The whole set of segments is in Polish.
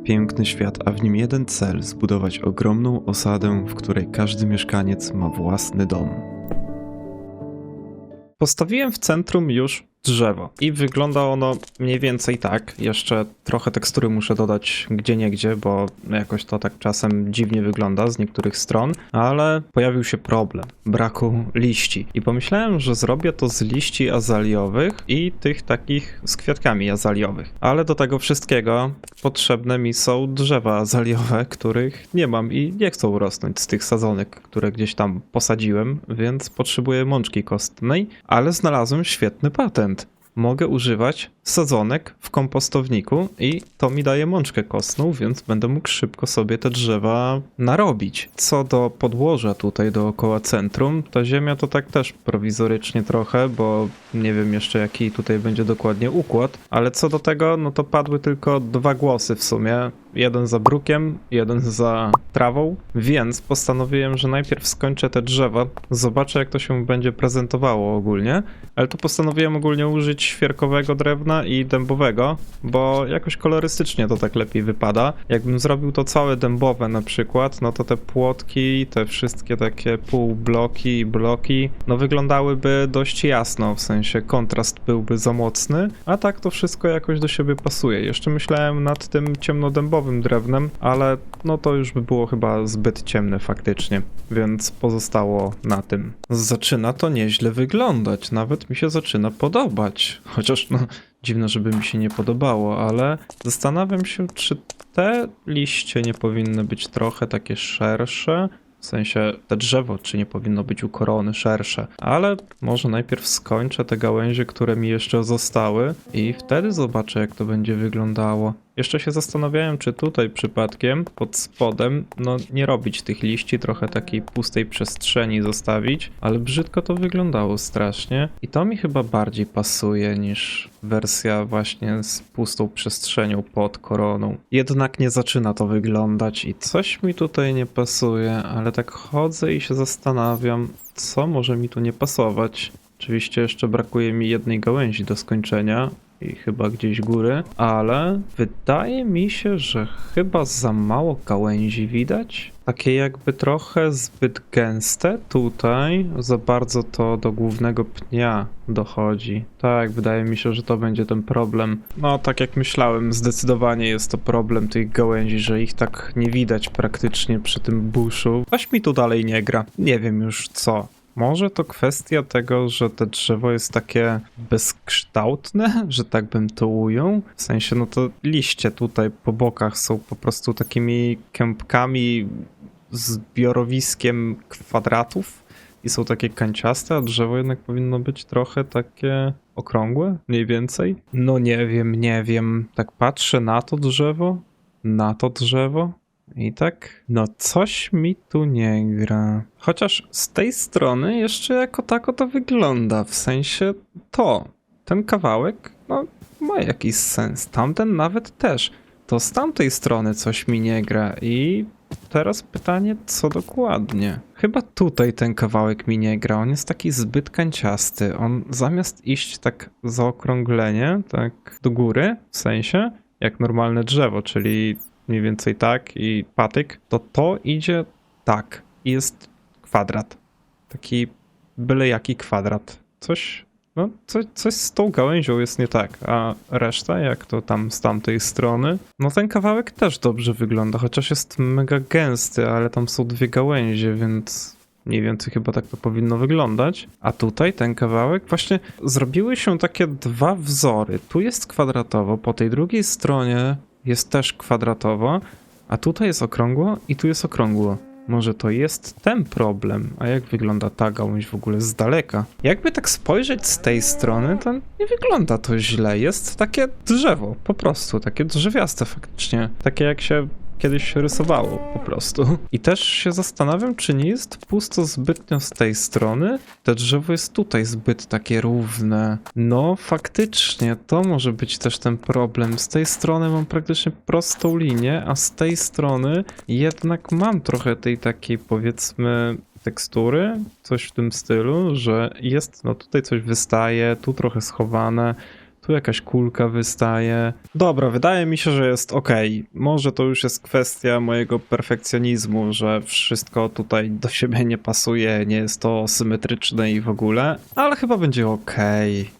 Piękny świat, a w nim jeden cel: zbudować ogromną osadę, w której każdy mieszkaniec ma własny dom. Postawiłem w centrum już drzewo i wygląda ono mniej więcej tak. Jeszcze trochę tekstury muszę dodać gdzieniegdzie, bo jakoś to tak czasem dziwnie wygląda z niektórych stron, ale pojawił się problem braku liści i pomyślałem, że zrobię to z liści azaliowych i tych takich z kwiatkami azaliowych. Ale do tego wszystkiego potrzebne mi są drzewa azaliowe, których nie mam i nie chcą rosnąć z tych sadzonek, które gdzieś tam posadziłem, więc potrzebuję mączki kostnej, ale znalazłem świetny patent. Mogę używać sadzonek w kompostowniku i to mi daje mączkę kostną, więc będę mógł szybko sobie te drzewa narobić. Co do podłoża tutaj dookoła centrum, ta ziemia to tak też prowizorycznie trochę, bo nie wiem jeszcze jaki tutaj będzie dokładnie układ, ale co do tego, no to padły tylko dwa głosy w sumie. Jeden za brukiem, jeden za trawą, więc postanowiłem, że najpierw skończę te drzewa, zobaczę jak to się będzie prezentowało ogólnie, ale tu postanowiłem ogólnie użyć świerkowego drewna i dębowego, bo jakoś kolorystycznie to tak lepiej wypada. Jakbym zrobił to całe dębowe na przykład, no to te płotki, te wszystkie takie półbloki i bloki, no wyglądałyby dość jasno, w sensie kontrast byłby za mocny, a tak to wszystko jakoś do siebie pasuje. Jeszcze myślałem nad tym ciemnodębowym drewnem, ale no to już by było chyba zbyt ciemne faktycznie, więc pozostało na tym. Zaczyna to nieźle wyglądać, nawet mi się zaczyna podobać, chociaż no dziwne, żeby mi się nie podobało, ale zastanawiam się, czy te liście nie powinny być trochę takie szersze, w sensie te drzewo, czy nie powinno być u korony szersze, ale może najpierw skończę te gałęzie, które mi jeszcze zostały i wtedy zobaczę jak to będzie wyglądało. Jeszcze się zastanawiałem, czy tutaj przypadkiem pod spodem, no nie robić tych liści, trochę takiej pustej przestrzeni zostawić, ale brzydko to wyglądało strasznie i to mi chyba bardziej pasuje niż wersja właśnie z pustą przestrzenią pod koroną. Jednak nie zaczyna to wyglądać i coś mi tutaj nie pasuje, ale tak chodzę i się zastanawiam, co może mi tu nie pasować. Oczywiście jeszcze brakuje mi jednej gałęzi do skończenia i chyba gdzieś góry, ale wydaje mi się, że chyba za mało gałęzi widać. Takie jakby trochę zbyt gęste tutaj, za bardzo to do głównego pnia dochodzi. Tak, wydaje mi się, że to będzie ten problem. No, tak jak myślałem, zdecydowanie jest to problem tych gałęzi, że ich tak nie widać praktycznie przy tym buszu. Coś mi tu dalej nie gra. Nie wiem już co. Może to kwestia tego, że to drzewo jest takie bezkształtne, że tak bym to ujął. W sensie, no to liście tutaj po bokach są po prostu takimi kępkami zbiorowiskiem kwadratów i są takie kanciaste, a drzewo jednak powinno być trochę takie okrągłe, mniej więcej. No nie wiem. Tak patrzę na to drzewo. I tak, no coś mi tu nie gra. Chociaż z tej strony jeszcze jako tako to wygląda, w sensie ten kawałek, no ma jakiś sens, tamten nawet też. To z tamtej strony coś mi nie gra i teraz pytanie, co dokładnie? Chyba tutaj ten kawałek mi nie gra, on jest taki zbyt kanciasty, on zamiast iść tak zaokrąglenie, tak do góry, w sensie, jak normalne drzewo, czyli mniej więcej tak i patyk, to idzie tak i jest kwadrat. Taki byle jaki kwadrat. Coś z tą gałęzią jest nie tak, a reszta, jak to tam z tamtej strony, no ten kawałek też dobrze wygląda, chociaż jest mega gęsty, ale tam są dwie gałęzie, więc mniej więcej chyba tak to powinno wyglądać. A tutaj ten kawałek, właśnie zrobiły się takie dwa wzory. Tu jest kwadratowo, po tej drugiej stronie jest też kwadratowo, a tutaj jest okrągło i tu jest okrągło. Może to jest ten problem, a jak wygląda ta gałąź w ogóle z daleka? Jakby tak spojrzeć z tej strony, to nie wygląda to źle. Jest takie drzewo, po prostu, takie drzewiaste faktycznie. Takie jak się kiedyś rysowało po prostu. I też się zastanawiam, czy nie jest pusto zbytnio z tej strony. To drzewo jest tutaj zbyt takie równe. No faktycznie, to może być też ten problem. Z tej strony mam praktycznie prostą linię, a z tej strony jednak mam trochę tej takiej, powiedzmy, tekstury, coś w tym stylu, że jest, no tutaj coś wystaje, tu trochę schowane, Tu jakaś kulka wystaje. Dobra, wydaje mi się, że jest ok. Może to już jest kwestia mojego perfekcjonizmu, że wszystko tutaj do siebie nie pasuje, nie jest to symetryczne i w ogóle, ale chyba będzie ok.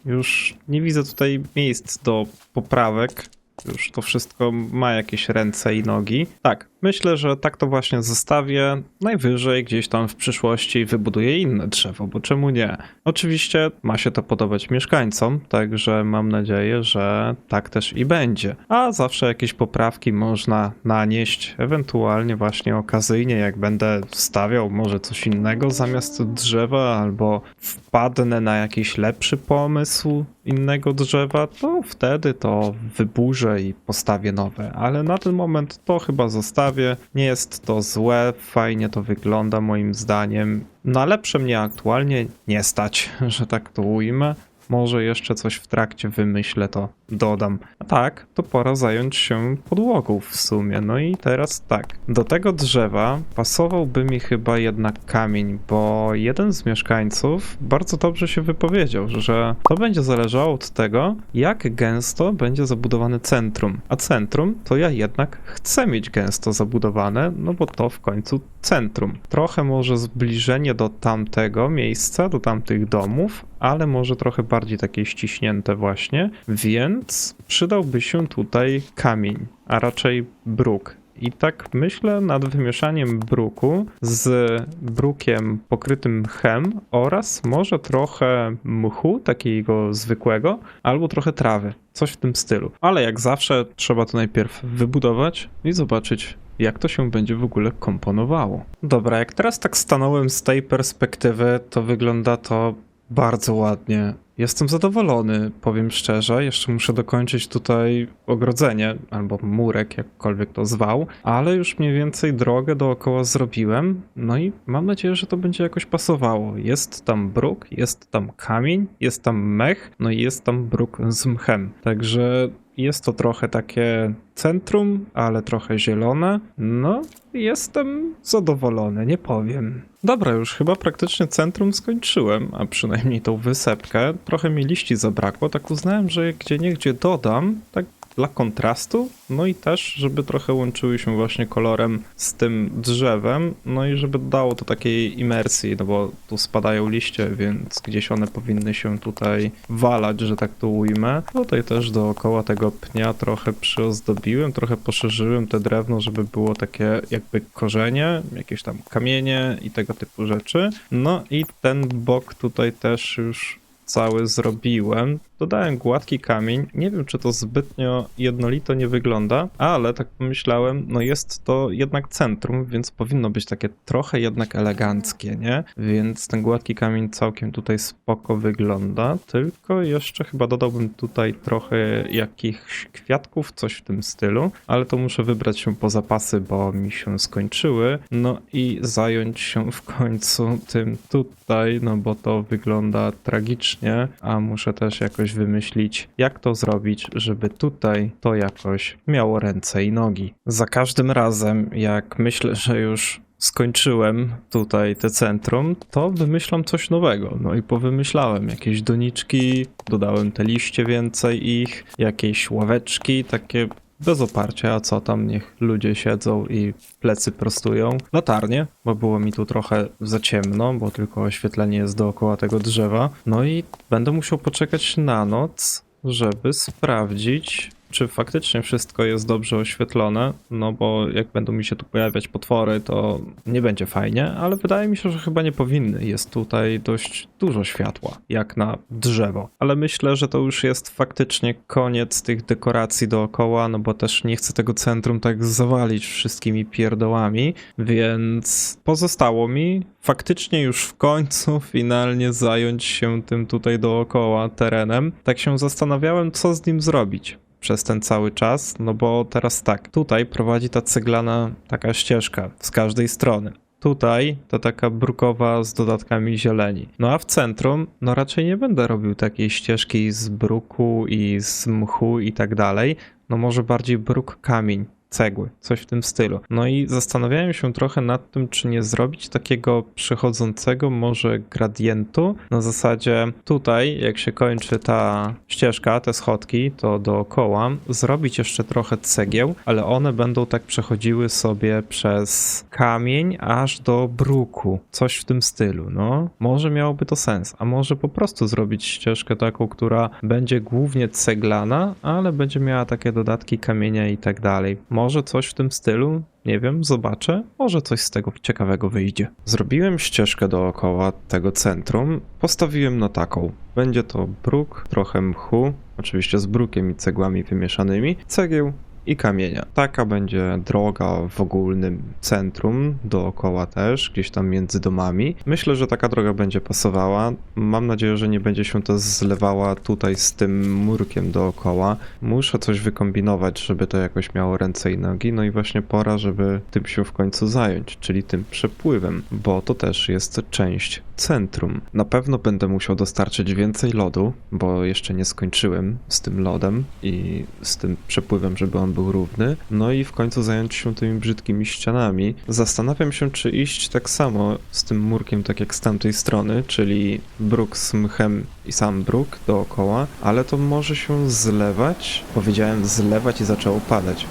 Już nie widzę tutaj miejsc do poprawek. Już to wszystko ma jakieś ręce i nogi. Tak, myślę, że tak to właśnie zostawię. Najwyżej gdzieś tam w przyszłości wybuduję inne drzewo, bo czemu nie? Oczywiście ma się to podobać mieszkańcom, także mam nadzieję, że tak też i będzie. A zawsze jakieś poprawki można nanieść, ewentualnie właśnie okazyjnie, jak będę stawiał może coś innego zamiast drzewa, albo wpadnę na jakiś lepszy pomysł innego drzewa, to wtedy to wyburzę i postawię nowe, ale na ten moment to chyba zostawię. Nie jest to złe, fajnie to wygląda moim zdaniem. Na lepsze mnie aktualnie nie stać, że tak to ujmę. Może jeszcze coś w trakcie wymyślę, to dodam. A tak, to pora zająć się podłogą w sumie. No i teraz tak, do tego drzewa pasowałby mi chyba jednak kamień, bo jeden z mieszkańców bardzo dobrze się wypowiedział, że to będzie zależało od tego, jak gęsto będzie zabudowane centrum. A centrum to ja jednak chcę mieć gęsto zabudowane, no bo to w końcu centrum. Trochę może zbliżenie do tamtego miejsca, do tamtych domów, ale może trochę bardziej takie ściśnięte właśnie, więc przydałby się tutaj kamień, a raczej bruk. I tak myślę nad wymieszaniem bruku z brukiem pokrytym mchem oraz może trochę mchu, takiego zwykłego, albo trochę trawy. Coś w tym stylu. Ale jak zawsze trzeba to najpierw wybudować i zobaczyć, jak to się będzie w ogóle komponowało. Dobra, jak teraz tak stanąłem z tej perspektywy, to wygląda to bardzo ładnie. Jestem zadowolony, powiem szczerze. Jeszcze muszę dokończyć tutaj ogrodzenie, albo murek, jakkolwiek to zwał, ale już mniej więcej drogę dookoła zrobiłem. No i mam nadzieję, że to będzie jakoś pasowało. Jest tam bruk, jest tam kamień, jest tam mech, no i jest tam bruk z mchem. Także jest to trochę takie centrum, ale trochę zielone. No, jestem zadowolony, nie powiem. Dobra, już chyba praktycznie centrum skończyłem, a przynajmniej tą wysepkę. Trochę mi liści zabrakło, tak uznałem, że gdzieniegdzie dodam, tak dla kontrastu, no i też, żeby trochę łączyły się właśnie kolorem z tym drzewem, no i żeby dało to takiej imersji, no bo tu spadają liście, więc gdzieś one powinny się tutaj walać, że tak to ujmę. Tutaj też dookoła tego pnia trochę przyozdobiłem, trochę poszerzyłem te drewno, żeby było takie jakby korzenie, jakieś tam kamienie i tego typu rzeczy. No i ten bok tutaj też już cały zrobiłem. Dodałem gładki kamień. Nie wiem, czy to zbytnio jednolito nie wygląda, ale tak pomyślałem, no jest to jednak centrum, więc powinno być takie trochę jednak eleganckie, nie? Więc ten gładki kamień całkiem tutaj spoko wygląda, tylko jeszcze chyba dodałbym tutaj trochę jakichś kwiatków, coś w tym stylu, ale to muszę wybrać się po zapasy, bo mi się skończyły. No i zająć się w końcu tym tutaj, no bo to wygląda tragicznie, a muszę też jakoś wymyślić, jak to zrobić, żeby tutaj to jakoś miało ręce i nogi. Za każdym razem, jak myślę, że już skończyłem tutaj te centrum, to wymyślam coś nowego. No i powymyślałem jakieś doniczki, dodałem te liście więcej ich, jakieś ławeczki, takie bez oparcia, a co tam, niech ludzie siedzą i plecy prostują. Latarnie, bo było mi tu trochę za ciemno, bo tylko oświetlenie jest dookoła tego drzewa. No i będę musiał poczekać na noc, żeby sprawdzić, czy faktycznie wszystko jest dobrze oświetlone, no bo jak będą mi się tu pojawiać potwory, to nie będzie fajnie, ale wydaje mi się, że chyba nie powinny. Jest tutaj dość dużo światła, jak na drzewo. Ale myślę, że to już jest faktycznie koniec tych dekoracji dookoła, no bo też nie chcę tego centrum tak zawalić wszystkimi pierdołami, więc pozostało mi faktycznie już w końcu finalnie zająć się tym tutaj dookoła terenem. Tak się zastanawiałem, co z nim zrobić przez ten cały czas, no bo teraz tak, tutaj prowadzi ta ceglana taka ścieżka z każdej strony. Tutaj to taka brukowa z dodatkami zieleni. No a w centrum, no raczej nie będę robił takiej ścieżki z bruku i z mchu i tak dalej. No może bardziej bruk kamień. cegły, coś w tym stylu. No i zastanawiałem się trochę nad tym, czy nie zrobić takiego przechodzącego może gradientu, na zasadzie tutaj, jak się kończy ta ścieżka, te schodki, to dookoła zrobić jeszcze trochę cegieł, ale one będą tak przechodziły sobie przez kamień aż do bruku. Coś w tym stylu, no. Może miałoby to sens, a może po prostu zrobić ścieżkę taką, która będzie głównie ceglana, ale będzie miała takie dodatki kamienia i tak dalej. Może coś w tym stylu? Nie wiem, zobaczę. Może coś z tego ciekawego wyjdzie. Zrobiłem ścieżkę dookoła tego centrum. Postawiłem na taką. Będzie to bruk, trochę mchu, oczywiście z brukiem i cegłami wymieszanymi, cegieł i kamienia. Taka będzie droga w ogólnym centrum, dookoła też, gdzieś tam między domami. Myślę, że taka droga będzie pasowała. Mam nadzieję, że nie będzie się to zlewała tutaj z tym murkiem dookoła. Muszę coś wykombinować, żeby to jakoś miało ręce i nogi. No i właśnie pora, żeby tym się w końcu zająć, czyli tym przepływem, bo to też jest część centrum. Na pewno będę musiał dostarczyć więcej lodu, bo jeszcze nie skończyłem z tym lodem i z tym przepływem, żeby on był równy. No i w końcu zająć się tymi brzydkimi ścianami. Zastanawiam się, czy iść tak samo z tym murkiem, tak jak z tamtej strony, czyli bruk z mchem i sam bruk dookoła, ale to może się zlewać. Powiedziałem zlewać i zaczęło padać.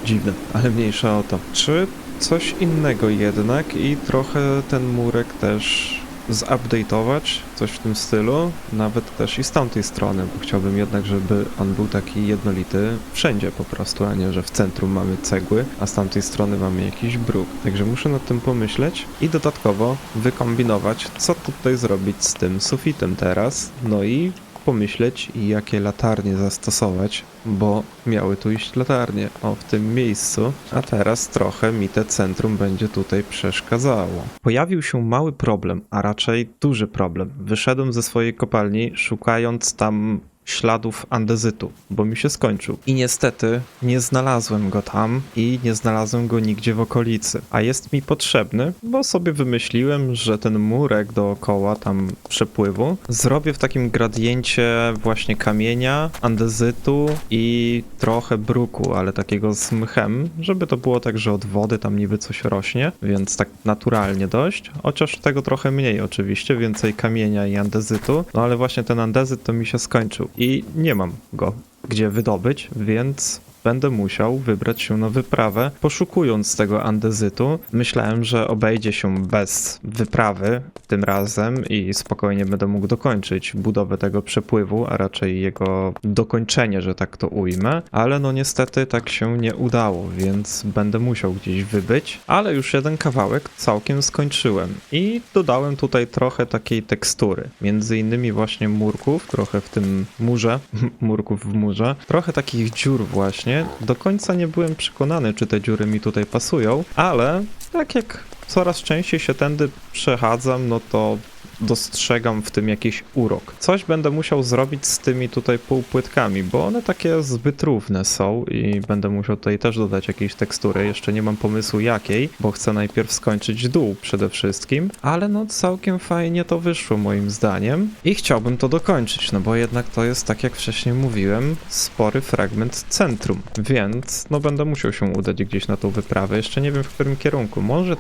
Dziwne, ale mniejsza o to. Czy coś innego jednak i trochę ten murek też zupdate'ować, coś w tym stylu, nawet też i z tamtej strony, bo chciałbym jednak, żeby on był taki jednolity wszędzie po prostu, a nie, że w centrum mamy cegły, a z tamtej strony mamy jakiś bruk. Także muszę nad tym pomyśleć i dodatkowo wykombinować, co tutaj zrobić z tym sufitem teraz, no i pomyśleć, jakie latarnie zastosować, bo miały tu iść latarnie, w tym miejscu, a teraz trochę mi te centrum będzie tutaj przeszkadzało. Pojawił się mały problem, a raczej duży problem. Wyszedłem ze swojej kopalni, szukając tam śladów andezytu, bo mi się skończył. I niestety nie znalazłem go tam i nie znalazłem go nigdzie w okolicy. A jest mi potrzebny, bo sobie wymyśliłem, że ten murek dookoła tam przepływu zrobię w takim gradiencie właśnie kamienia, andezytu i trochę bruku, ale takiego z mchem, żeby to było tak, że od wody tam niby coś rośnie, więc tak naturalnie dość, chociaż tego trochę mniej oczywiście, więcej kamienia i andezytu, no ale właśnie ten andezyt to mi się skończył. I nie mam go gdzie wydobyć, więc będę musiał wybrać się na wyprawę, poszukując tego andezytu. Myślałem, że obejdzie się bez wyprawy tym razem i spokojnie będę mógł dokończyć budowę tego przepływu, a raczej jego dokończenie, że tak to ujmę, ale no niestety tak się nie udało, więc będę musiał gdzieś wybyć, ale już jeden kawałek całkiem skończyłem i dodałem tutaj trochę takiej tekstury, między innymi właśnie murków, trochę w tym murze, murków w murze, trochę takich dziur właśnie. Do końca nie byłem przekonany, czy te dziury mi tutaj pasują, ale tak jak coraz częściej się tędy przechadzam, no to dostrzegam w tym jakiś urok. Coś będę musiał zrobić z tymi tutaj półpłytkami, bo one takie zbyt równe są i będę musiał tutaj też dodać jakiejś tekstury. Jeszcze nie mam pomysłu jakiej, bo chcę najpierw skończyć dół przede wszystkim, ale no całkiem fajnie to wyszło moim zdaniem i chciałbym to dokończyć, no bo jednak to jest, tak jak wcześniej mówiłem, spory fragment centrum, więc no będę musiał się udać gdzieś na tą wyprawę. Jeszcze nie wiem w którym kierunku. Może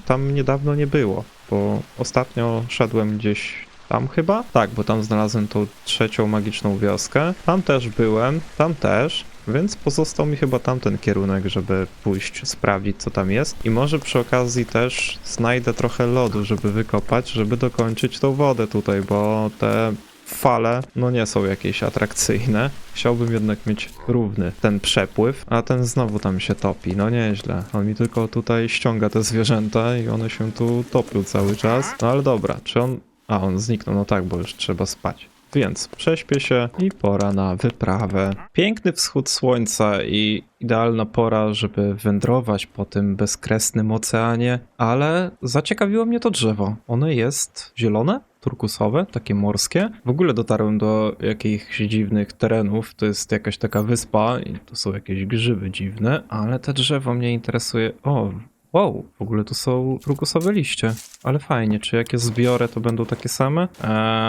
tam niedawno nie było, bo ostatnio szedłem gdzieś tam chyba? Tak, bo tam znalazłem tą trzecią magiczną wioskę. Tam też byłem, tam też, więc pozostał mi chyba tamten kierunek, żeby pójść, sprawdzić co tam jest. I może przy okazji też znajdę trochę lodu, żeby wykopać, żeby dokończyć tą wodę tutaj, bo te fale no nie są jakieś atrakcyjne. Chciałbym jednak mieć równy ten przepływ, a ten znowu tam się topi. No nieźle. On mi tylko tutaj ściąga te zwierzęta i one się tu topią cały czas. No ale dobra, czy on... A, on zniknął, no tak, bo już trzeba spać. Więc prześpię się i pora na wyprawę. Piękny wschód słońca i idealna pora, żeby wędrować po tym bezkresnym oceanie, ale zaciekawiło mnie to drzewo. Ono jest zielone? Turkusowe, takie morskie. W ogóle dotarłem do jakichś dziwnych terenów. To jest jakaś taka wyspa i to są jakieś grzyby dziwne, ale to drzewo mnie interesuje. O, wow, w ogóle tu są turkusowe liście. Ale fajnie, czy jak je zbiorę, to będą takie same?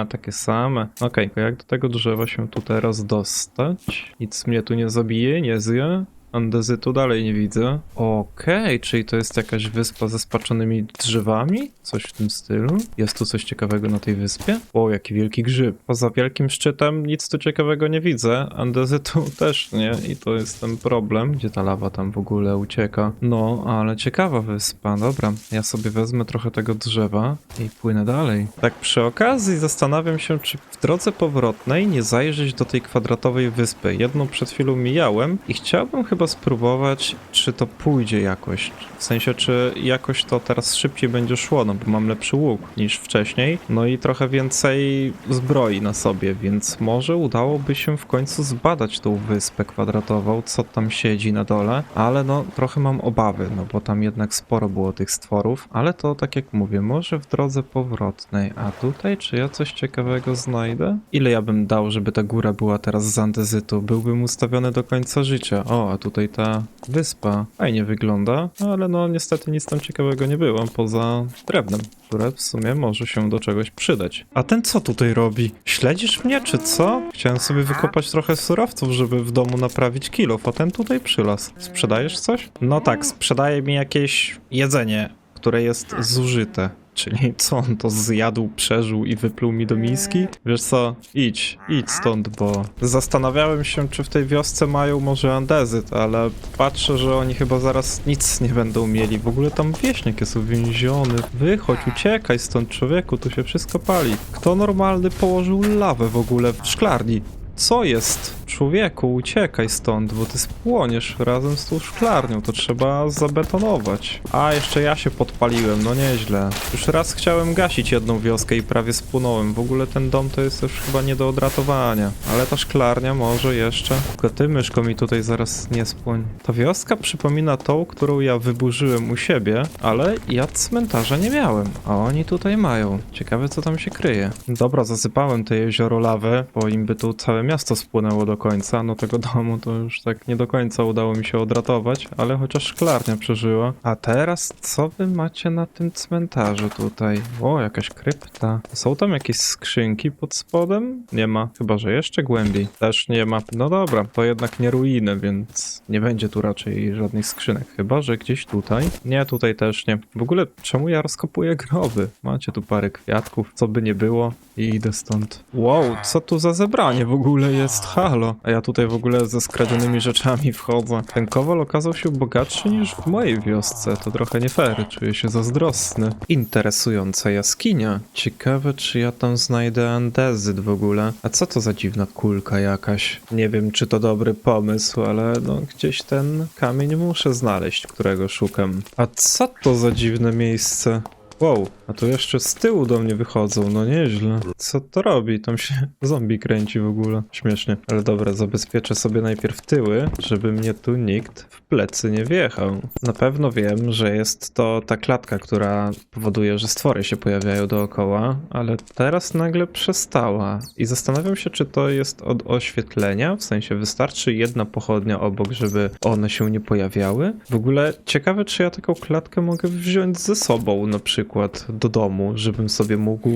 Takie same. Okej, to jak do tego drzewa się tu teraz dostać? Nic mnie tu nie zabije, nie zje. Andezytu dalej nie widzę. Okej, czyli to jest jakaś wyspa ze spaczonymi drzewami? Coś w tym stylu? Jest tu coś ciekawego na tej wyspie? O, jaki wielki grzyb. Poza wielkim szczytem nic tu ciekawego nie widzę. Andezytu też nie i to jest ten problem. Gdzie ta lawa tam w ogóle ucieka? No, ale ciekawa wyspa. Dobra, ja sobie wezmę trochę tego drzewa i płynę dalej. Tak przy okazji zastanawiam się, czy w drodze powrotnej nie zajrzeć do tej kwadratowej wyspy. Jedną przed chwilą mijałem i chciałbym chyba spróbować, czy to pójdzie jakoś. W sensie, czy jakoś to teraz szybciej będzie szło, no bo mam lepszy łuk niż wcześniej, no i trochę więcej zbroi na sobie, więc może udałoby się w końcu zbadać tą wyspę kwadratową, co tam siedzi na dole, ale no trochę mam obawy, no bo tam jednak sporo było tych stworów, ale to tak jak mówię, może w drodze powrotnej, a tutaj czy ja coś ciekawego znajdę? Ile ja bym dał, żeby ta góra była teraz z andezytu? Byłbym ustawiony do końca życia. O, a tutaj ta wyspa fajnie wygląda, ale no niestety nic tam ciekawego nie było, poza drewnem, które w sumie może się do czegoś przydać. A ten co tutaj robi? Śledzisz mnie, czy co? Chciałem sobie wykopać trochę surowców, żeby w domu naprawić kilof, a ten tutaj przylazł. Sprzedajesz coś? No tak, sprzedaje mi jakieś jedzenie, które jest zużyte. Czyli co, on to zjadł, przeżył i wypluł mi do miski? Wiesz co, idź stąd, bo zastanawiałem się, czy w tej wiosce mają może andezyt, ale patrzę, że oni chyba zaraz nic nie będą mieli. W ogóle tam wieśniak jest uwięziony. Wychodź, uciekaj stąd, człowieku, tu się wszystko pali. Kto normalny położył lawę w ogóle w szklarni? Co jest? Człowieku, uciekaj stąd, bo ty spłoniesz razem z tą szklarnią, to trzeba zabetonować. A, jeszcze ja się podpaliłem, no nieźle. Już raz chciałem gasić jedną wioskę i prawie spłonąłem. W ogóle ten dom to jest już chyba nie do odratowania. Ale ta szklarnia może jeszcze. Tylko ty, myszko, mi tutaj zaraz nie spłoń. Ta wioska przypomina tą, którą ja wyburzyłem u siebie, ale ja cmentarza nie miałem, a oni tutaj mają. Ciekawe, co tam się kryje. Dobra, zasypałem te jezioro lawę, bo im by tu całe miasto spłynęło do końca. No tego domu to już tak nie do końca udało mi się odratować, ale chociaż szklarnia przeżyła. A teraz co wy macie na tym cmentarzu tutaj? O, jakaś krypta. Są tam jakieś skrzynki pod spodem? Nie ma. Chyba że jeszcze głębiej. Też nie ma. No dobra, to jednak nie ruiny, więc nie będzie tu raczej żadnych skrzynek. Chyba że gdzieś tutaj. Nie, tutaj też nie. W ogóle czemu ja rozkopuję groby? Macie tu parę kwiatków, co by nie było. I idę stąd. Wow, co tu za zebranie w ogóle jest? Halo. A ja tutaj w ogóle ze skradzionymi rzeczami wchodzę. Ten kowal okazał się bogatszy niż w mojej wiosce. To trochę nie fair. Czuję się zazdrosny. Interesująca jaskinia. Ciekawe, czy ja tam znajdę andezyt w ogóle. A co to za dziwna kulka jakaś? Nie wiem, czy to dobry pomysł, ale no gdzieś ten kamień muszę znaleźć, którego szukam. A co to za dziwne miejsce? Wow, a tu jeszcze z tyłu do mnie wychodzą, no nieźle. Co to robi? Tam się zombie kręci w ogóle. Śmiesznie. Ale dobra, zabezpieczę sobie najpierw tyły, żeby mnie tu nikt w plecy nie wjechał. Na pewno wiem, że jest to ta klatka, która powoduje, że stwory się pojawiają dookoła, ale teraz nagle przestała. I zastanawiam się, czy to jest od oświetlenia, w sensie wystarczy jedna pochodnia obok, żeby one się nie pojawiały. W ogóle ciekawe, czy ja taką klatkę mogę wziąć ze sobą na przykład do domu, żebym sobie mógł...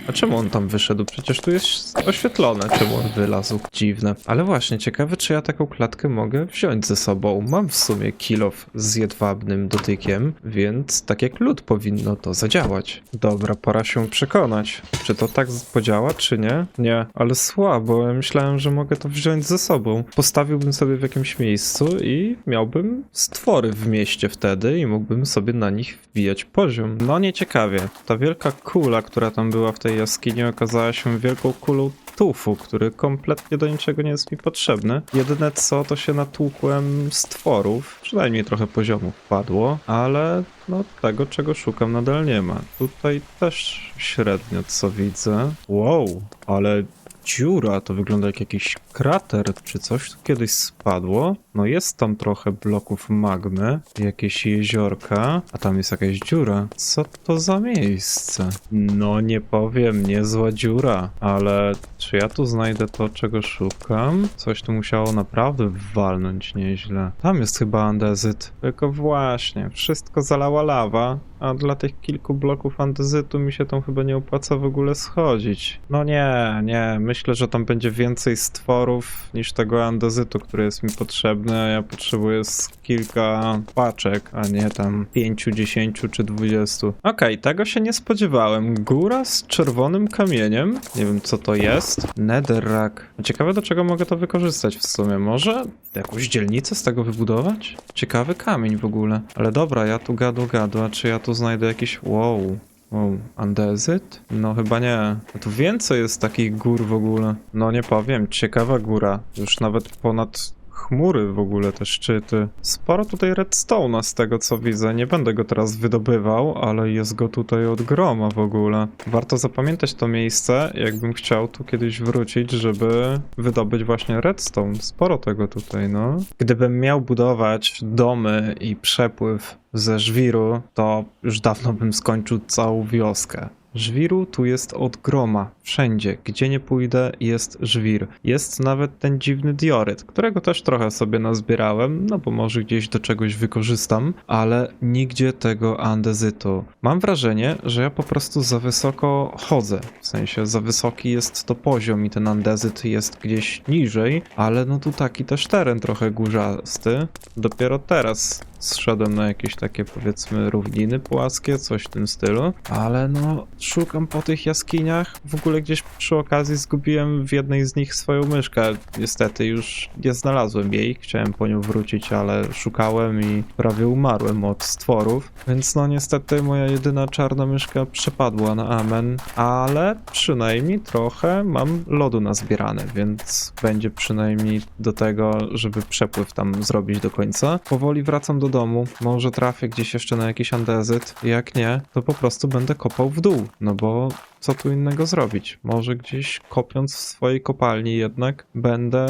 A czemu on tam wyszedł? Przecież tu jest oświetlone, czemu on wylazł. Dziwne. Ale właśnie, ciekawe, czy ja taką klatkę mogę wziąć ze sobą. Mam w sumie kilof z jedwabnym dotykiem, więc tak jak lód powinno to zadziałać. Dobra, pora się przekonać. Czy to tak podziała, czy nie? Nie, ale słabo. Ja myślałem, że mogę to wziąć ze sobą. Postawiłbym sobie w jakimś miejscu i miałbym stwory w mieście wtedy i mógłbym sobie na nich wbijać poziom. No nie ciekawie. Ta wielka kula, która tam była w tej jaskini, okazała się wielką kulą tufu, który kompletnie do niczego nie jest mi potrzebny. Jedyne co, to się natłukłem stworów. Przynajmniej trochę poziomu wpadło, ale no tego, czego szukam, nadal nie ma. Tutaj też średnio co widzę. Wow, ale dziura, to wygląda jak jakiś krater, czy coś tu kiedyś spadło. No jest tam trochę bloków magmy, jakieś jeziorka, a tam jest jakaś dziura. Co to za miejsce? No nie powiem, niezła dziura, ale czy ja tu znajdę to, czego szukam? Coś tu musiało naprawdę walnąć nieźle. Tam jest chyba andezyt, tylko właśnie, wszystko zalała lawa. a dla tych kilku bloków andezytu mi się tam chyba nie opłaca w ogóle schodzić. No nie, myślę, że tam będzie więcej stworów niż tego andezytu, który jest mi potrzebny, a ja potrzebuję z kilka paczek, a nie tam 5, 10 czy 20. Okej, tego się nie spodziewałem. Góra z czerwonym kamieniem. Nie wiem, co to jest. Netherrack. Ciekawe, do czego mogę to wykorzystać w sumie. Może jakąś dzielnicę z tego wybudować? Ciekawy kamień w ogóle. Ale dobra, ja tu gadu, a czy ja tu znajdę jakiś... Wow, andezyt? No chyba nie. A tu więcej jest takich gór w ogóle. No nie powiem, ciekawa góra. Już nawet ponad chmury w ogóle, te szczyty. Sporo tutaj redstone'a z tego co widzę. Nie będę go teraz wydobywał, ale jest go tutaj od groma w ogóle. Warto zapamiętać to miejsce, jakbym chciał tu kiedyś wrócić, żeby wydobyć właśnie redstone. Sporo tego tutaj, no. Gdybym miał budować domy i przepływ ze żwiru, to już dawno bym skończył całą wioskę. Żwiru tu jest od groma. Wszędzie, gdzie nie pójdę, jest żwir. Jest nawet ten dziwny dioryt, którego też trochę sobie nazbierałem, no bo może gdzieś do czegoś wykorzystam, ale nigdzie tego andezytu. Mam wrażenie, że ja po prostu za wysoko chodzę. W sensie za wysoki jest to poziom i ten andezyt jest gdzieś niżej, ale no tu taki też teren trochę górzasty. Dopiero teraz zszedłem na jakieś takie, powiedzmy, równiny płaskie, coś w tym stylu, ale no szukam po tych jaskiniach. W ogóle gdzieś przy okazji zgubiłem w jednej z nich swoją myszkę. Niestety już nie znalazłem jej, chciałem po nią wrócić, ale szukałem i prawie umarłem od stworów, więc no niestety moja jedyna czarna myszka przepadła na amen, ale przynajmniej trochę mam lodu nazbierane, więc będzie przynajmniej do tego, żeby przepływ tam zrobić do końca. Powoli wracam do domu, może trafię gdzieś jeszcze na jakiś andezyt, jak nie, to po prostu będę kopał w dół, no bo co tu innego zrobić? Może gdzieś kopiąc w swojej kopalni jednak będę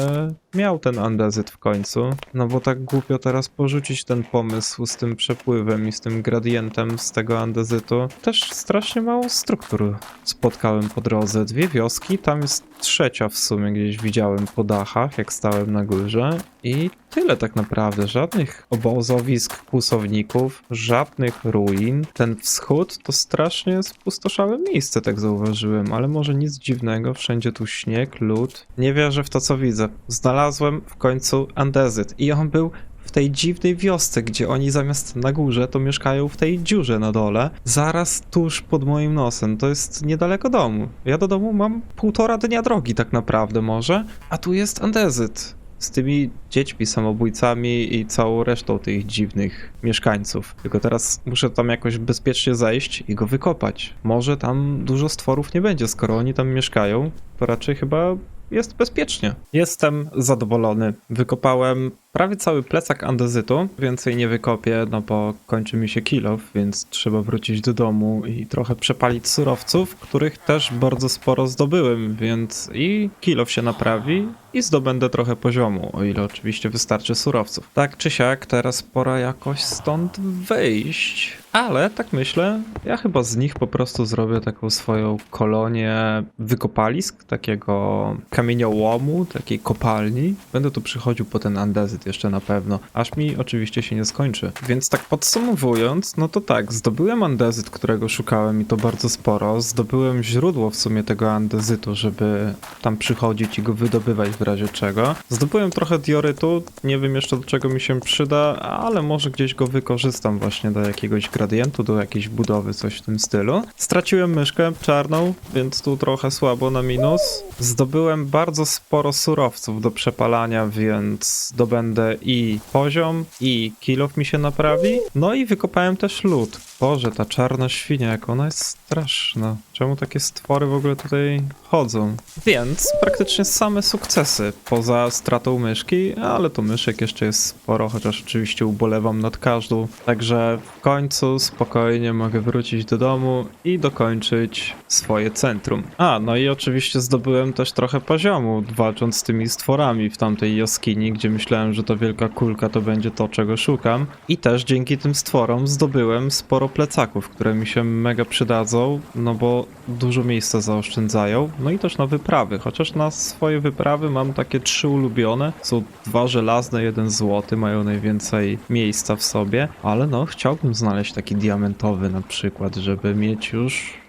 miał ten andezyt w końcu, no bo tak głupio teraz porzucić ten pomysł z tym przepływem i z tym gradientem z tego andezytu. Też strasznie mało struktur spotkałem po drodze. 2 wioski, tam jest 3 w sumie gdzieś widziałem po dachach, jak stałem na górze i tyle tak naprawdę. Żadnych obozowisk kłusowników, żadnych ruin. Ten wschód to strasznie spustoszałe miejsce, tak zauważyłem, ale może nic dziwnego, wszędzie tu śnieg, lód. Nie wierzę w to, co widzę. Znalazłem w końcu andezyt i on był w tej dziwnej wiosce, gdzie oni zamiast na górze, to mieszkają w tej dziurze na dole, zaraz tuż pod moim nosem. To jest niedaleko domu. Ja do domu mam 1,5 dnia drogi tak naprawdę może, a tu jest andezyt. Z tymi dziećmi, samobójcami i całą resztą tych dziwnych mieszkańców. Tylko teraz muszę tam jakoś bezpiecznie zejść i go wykopać. Może tam dużo stworów nie będzie, skoro oni tam mieszkają, to raczej chyba jest bezpiecznie. Jestem zadowolony. Wykopałem prawie cały plecak andezytu. Więcej nie wykopię, no bo kończy mi się kill off, więc trzeba wrócić do domu i trochę przepalić surowców, których też bardzo sporo zdobyłem, więc i kill off się naprawi i zdobędę trochę poziomu, o ile oczywiście wystarczy surowców. Tak czy siak, teraz pora jakoś stąd wyjść. Ale tak myślę, ja chyba z nich po prostu zrobię taką swoją kolonię wykopalisk, takiego kamieniołomu, takiej kopalni. Będę tu przychodził po ten andezyt jeszcze na pewno, aż mi oczywiście się nie skończy. Więc tak podsumowując, no to tak, zdobyłem andezyt, którego szukałem i to bardzo sporo. Zdobyłem źródło w sumie tego andezytu, żeby tam przychodzić i go wydobywać w razie czego. Zdobyłem trochę diorytu, nie wiem jeszcze do czego mi się przyda, ale może gdzieś go wykorzystam właśnie do jakiegoś gradientu, do jakiejś budowy, coś w tym stylu. Straciłem myszkę czarną, więc tu trochę słabo na minus. Zdobyłem bardzo sporo surowców do przepalania, więc zdobędę i poziom, i kill off mi się naprawi. No i wykopałem też lód. Boże, ta czarna świnia, jak ona jest straszna. Czemu takie stwory w ogóle tutaj chodzą? Więc praktycznie same sukcesy, poza stratą myszki, ale to myszek jeszcze jest sporo, chociaż oczywiście ubolewam nad każdą. Także w końcu spokojnie mogę wrócić do domu i dokończyć swoje centrum. A, no i oczywiście zdobyłem też trochę poziomu, walcząc z tymi stworami w tamtej jaskini, gdzie myślałem, że ta wielka kulka to będzie to, czego szukam. I też dzięki tym stworom zdobyłem sporo plecaków, które mi się mega przydadzą, no bo dużo miejsca zaoszczędzają. No i też na wyprawy, chociaż na swoje wyprawy mam takie 3 ulubione. Są 2 żelazne, 1 złoty, mają najwięcej miejsca w sobie, ale no chciałbym znaleźć taki diamentowy na przykład, żeby mieć już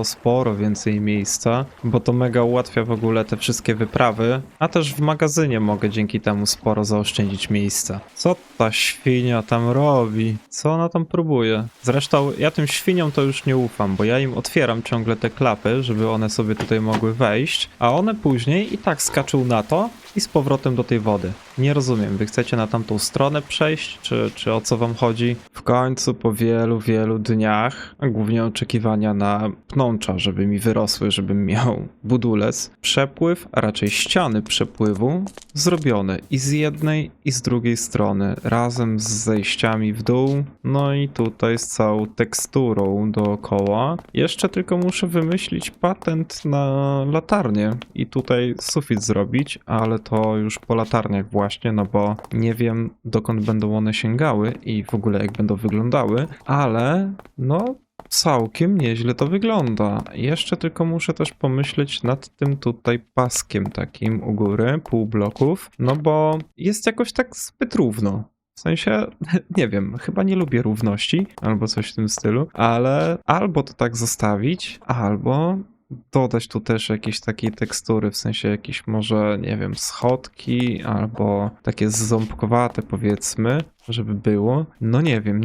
sporo więcej miejsca, bo to mega ułatwia w ogóle te wszystkie wyprawy, a też w magazynie mogę dzięki temu sporo zaoszczędzić miejsca. Co ta świnia tam robi? Co ona tam próbuje? Zresztą ja tym świniom to już nie ufam, bo ja im otwieram ciągle te klapy, żeby one sobie tutaj mogły wejść, a one później i tak skaczą na to i z powrotem do tej wody. Nie rozumiem, wy chcecie na tamtą stronę przejść, czy o co wam chodzi? W końcu po wielu dniach, a głównie oczekiwania na pnącza, żeby mi wyrosły, żebym miał budulec, przepływ, a raczej ściany przepływu zrobione i z jednej i z drugiej strony, razem z zejściami w dół, no i tutaj z całą teksturą dookoła. Jeszcze tylko muszę wymyślić patent na latarnię i tutaj sufit zrobić, ale to już po latarniach właśnie, no bo nie wiem dokąd będą one sięgały i w ogóle jak będą wyglądały, ale no całkiem nieźle to wygląda. Jeszcze tylko muszę też pomyśleć nad tym tutaj paskiem takim u góry, pół bloków, no bo jest jakoś tak zbyt równo. W sensie, nie wiem, chyba nie lubię równości, albo coś w tym stylu, ale albo to tak zostawić, albo dodać tu też jakieś takiej tekstury, w sensie jakieś może, nie wiem, schodki, albo takie ząbkowate powiedzmy, żeby było. No nie wiem,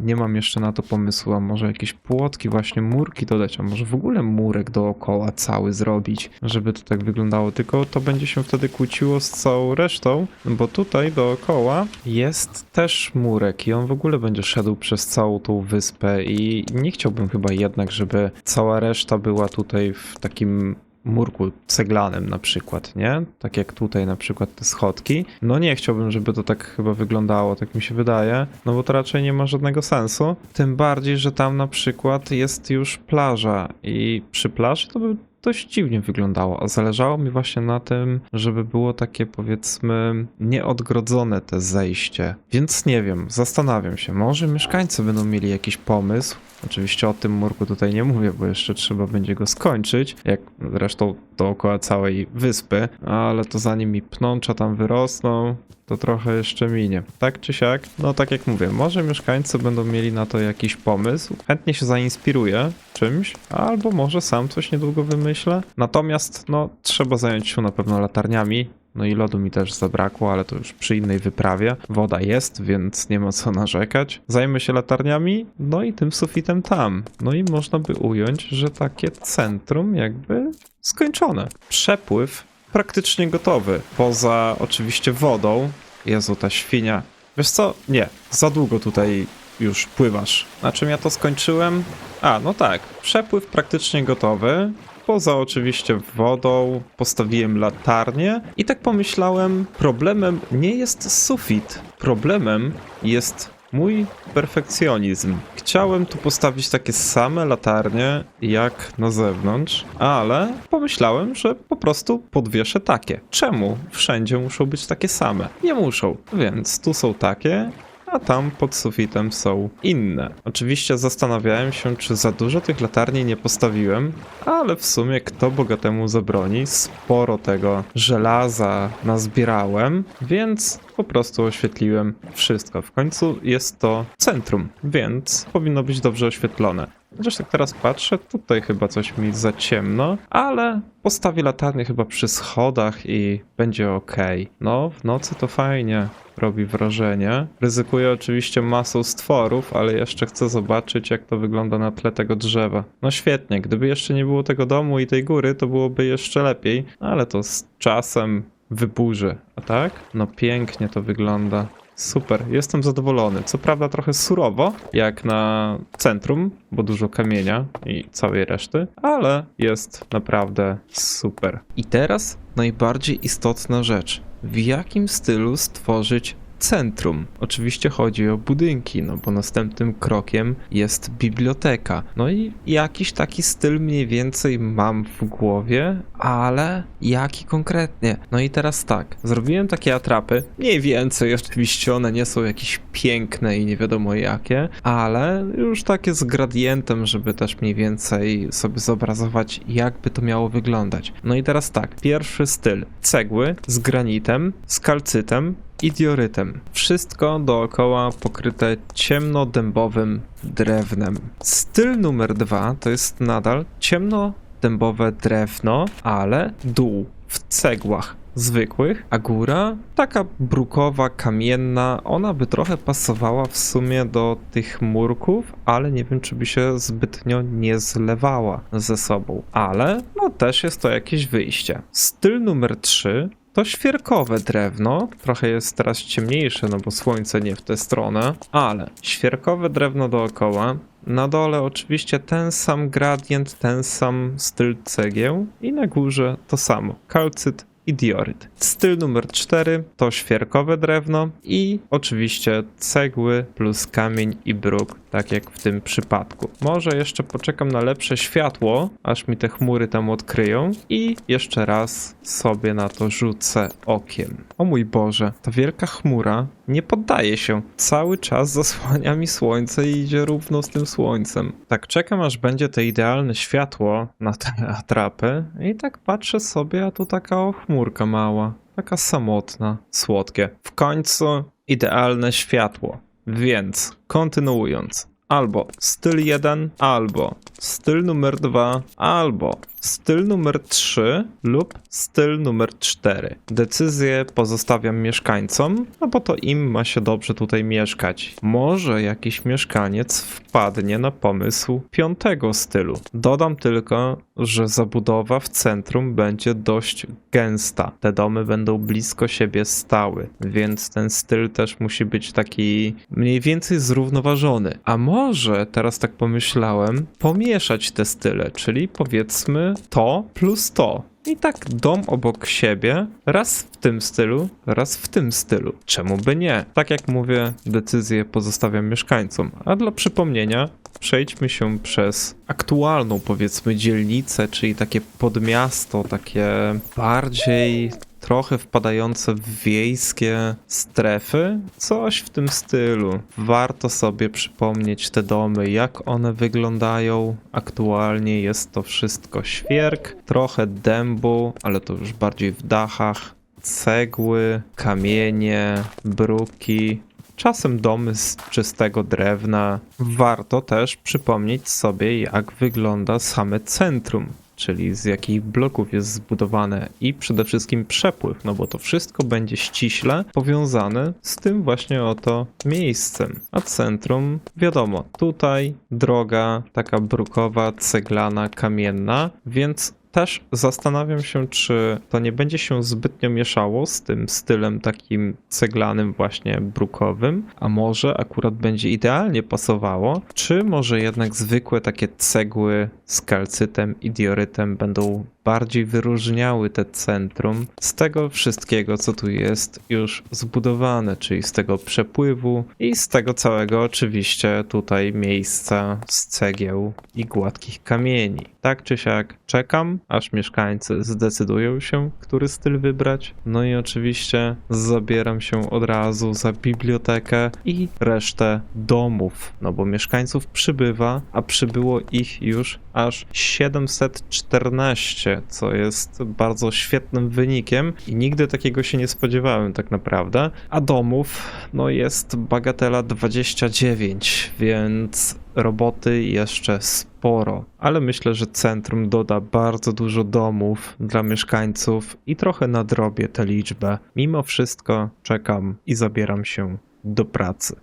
nie mam jeszcze na to pomysłu, a może jakieś płotki, właśnie murki dodać, a może w ogóle murek dookoła cały zrobić, żeby to tak wyglądało, tylko to będzie się wtedy kłóciło z całą resztą, bo tutaj dookoła jest też murek i on w ogóle będzie szedł przez całą tą wyspę i nie chciałbym chyba jednak, żeby cała reszta była tutaj w takim murku ceglanym na przykład, nie? Tak jak tutaj na przykład te schodki. No nie chciałbym, żeby to tak chyba wyglądało, tak mi się wydaje, no bo to raczej nie ma żadnego sensu. Tym bardziej, że tam na przykład jest już plaża i przy plaży to by dość dziwnie wyglądało, a zależało mi właśnie na tym, żeby było takie powiedzmy nieodgrodzone te zejście. Więc nie wiem, zastanawiam się, może mieszkańcy będą mieli jakiś pomysł. Oczywiście o tym murku tutaj nie mówię, bo jeszcze trzeba będzie go skończyć, jak zresztą dookoła całej wyspy, ale to zanim mi pnącza tam wyrosną, to trochę jeszcze minie. Tak czy siak, no tak jak mówię, może mieszkańcy będą mieli na to jakiś pomysł, chętnie się zainspiruję czymś, albo może sam coś niedługo wymyślę. Natomiast no trzeba zająć się na pewno latarniami. No i lodu mi też zabrakło, ale to już przy innej wyprawie. Woda jest, więc nie ma co narzekać. Zajmę się latarniami, no i tym sufitem tam. No i można by ująć, że takie centrum jakby skończone. Przepływ praktycznie gotowy. Poza oczywiście wodą. Jezu, ta świnia. Wiesz co? Nie. Za długo tutaj już pływasz. Na czym ja to skończyłem? A, no tak. Przepływ praktycznie gotowy. Poza oczywiście wodą postawiłem latarnię i tak pomyślałem, problemem nie jest sufit. Problemem jest mój perfekcjonizm. Chciałem tu postawić takie same latarnie jak na zewnątrz, ale pomyślałem, że po prostu podwieszę takie. Czemu wszędzie muszą być takie same? Nie muszą, więc tu są takie, a tam pod sufitem są inne. Oczywiście zastanawiałem się, czy za dużo tych latarni nie postawiłem, ale w sumie kto bogatemu zabroni, sporo tego żelaza nazbierałem, więc po prostu oświetliłem wszystko. W końcu jest to centrum, więc powinno być dobrze oświetlone. Chociaż jak teraz patrzę, tutaj chyba coś mi za ciemno, ale postawię latarnię chyba przy schodach i będzie ok. No, w nocy to fajnie robi wrażenie. Ryzykuję oczywiście masą stworów, ale jeszcze chcę zobaczyć, jak to wygląda na tle tego drzewa. No świetnie, gdyby jeszcze nie było tego domu i tej góry, to byłoby jeszcze lepiej, ale to z czasem wyburzy. A tak? No pięknie to wygląda. Super, jestem zadowolony. Co prawda trochę surowo, jak na centrum, bo dużo kamienia i całej reszty, ale jest naprawdę super. I teraz najbardziej istotna rzecz. W jakim stylu stworzyć centrum. Oczywiście chodzi o budynki, no bo następnym krokiem jest biblioteka. No i jakiś taki styl mniej więcej mam w głowie, ale jaki konkretnie? No i teraz tak, zrobiłem takie atrapy, mniej więcej oczywiście one nie są jakieś piękne i nie wiadomo jakie, ale już takie z gradientem, żeby też mniej więcej sobie zobrazować, jakby to miało wyglądać. No i teraz tak, pierwszy styl, cegły z granitem, z kalcytem i diorytem. Wszystko dookoła pokryte ciemnodębowym drewnem. Styl numer 2 to jest nadal ciemnodębowe drewno, ale dół w cegłach zwykłych, a góra taka brukowa, kamienna, ona by trochę pasowała w sumie do tych murków, ale nie wiem, czy by się zbytnio nie zlewała ze sobą, ale no też jest to jakieś wyjście. Styl numer 3 to świerkowe drewno, trochę jest teraz ciemniejsze, no bo słońce nie w tę stronę, ale świerkowe drewno dookoła. Na dole oczywiście ten sam gradient, ten sam styl cegieł i na górze to samo, kalcyt i dioryt. Styl numer 4 to świerkowe drewno i oczywiście cegły plus kamień i bruk, tak jak w tym przypadku. Może jeszcze poczekam na lepsze światło, aż mi te chmury tam odkryją i jeszcze raz sobie na to rzucę okiem. O mój Boże, ta wielka chmura nie poddaje się. Cały czas zasłania mi słońce i idzie równo z tym słońcem. Tak czekam, aż będzie to idealne światło na te atrapy i tak patrzę sobie, a tu taka chmurka mała. Taka samotna, słodkie. W końcu idealne światło. Więc kontynuując. Albo styl 1, albo styl numer 2, albo styl numer 3 lub styl numer 4. Decyzję pozostawiam mieszkańcom, no bo to im ma się dobrze tutaj mieszkać. Może jakiś mieszkaniec wpadnie na pomysł 5. stylu. Dodam tylko, że zabudowa w centrum będzie dość gęsta. Te domy będą blisko siebie stały, więc ten styl też musi być taki mniej więcej zrównoważony. A może, teraz tak pomyślałem, pomieszać te style, czyli powiedzmy to plus to. I tak dom obok siebie, raz w tym stylu, raz w tym stylu. Czemu by nie? Tak jak mówię, decyzję pozostawiam mieszkańcom. A dla przypomnienia, przejdźmy się przez aktualną, powiedzmy, dzielnicę, czyli takie podmiasto, takie bardziej trochę wpadające w wiejskie strefy. Coś w tym stylu. Warto sobie przypomnieć te domy, jak one wyglądają. Aktualnie jest to wszystko świerk, trochę dębu, ale to już bardziej w dachach, cegły, kamienie, bruki. Czasem domy z czystego drewna. Warto też przypomnieć sobie, jak wygląda same centrum, czyli z jakich bloków jest zbudowane i przede wszystkim przepływ, no bo to wszystko będzie ściśle powiązane z tym właśnie oto miejscem. A centrum, wiadomo, tutaj droga taka brukowa, ceglana, kamienna, więc też zastanawiam się, czy to nie będzie się zbytnio mieszało z tym stylem takim ceglanym właśnie brukowym, a może akurat będzie idealnie pasowało, czy może jednak zwykłe takie cegły z kalcytem i diorytem będą bardziej wyróżniały te centrum z tego wszystkiego, co tu jest już zbudowane, czyli z tego przepływu i z tego całego oczywiście tutaj miejsca z cegieł i gładkich kamieni. Tak czy siak czekam, aż mieszkańcy zdecydują się, który styl wybrać. No i oczywiście zabieram się od razu za bibliotekę i resztę domów, no bo mieszkańców przybywa, a przybyło ich już aż 714, co jest bardzo świetnym wynikiem i nigdy takiego się nie spodziewałem tak naprawdę. A domów, no jest bagatela 29, więc roboty jeszcze sporo, ale myślę, że centrum doda bardzo dużo domów dla mieszkańców i trochę nadrobię tę liczbę. Mimo wszystko czekam i zabieram się do pracy.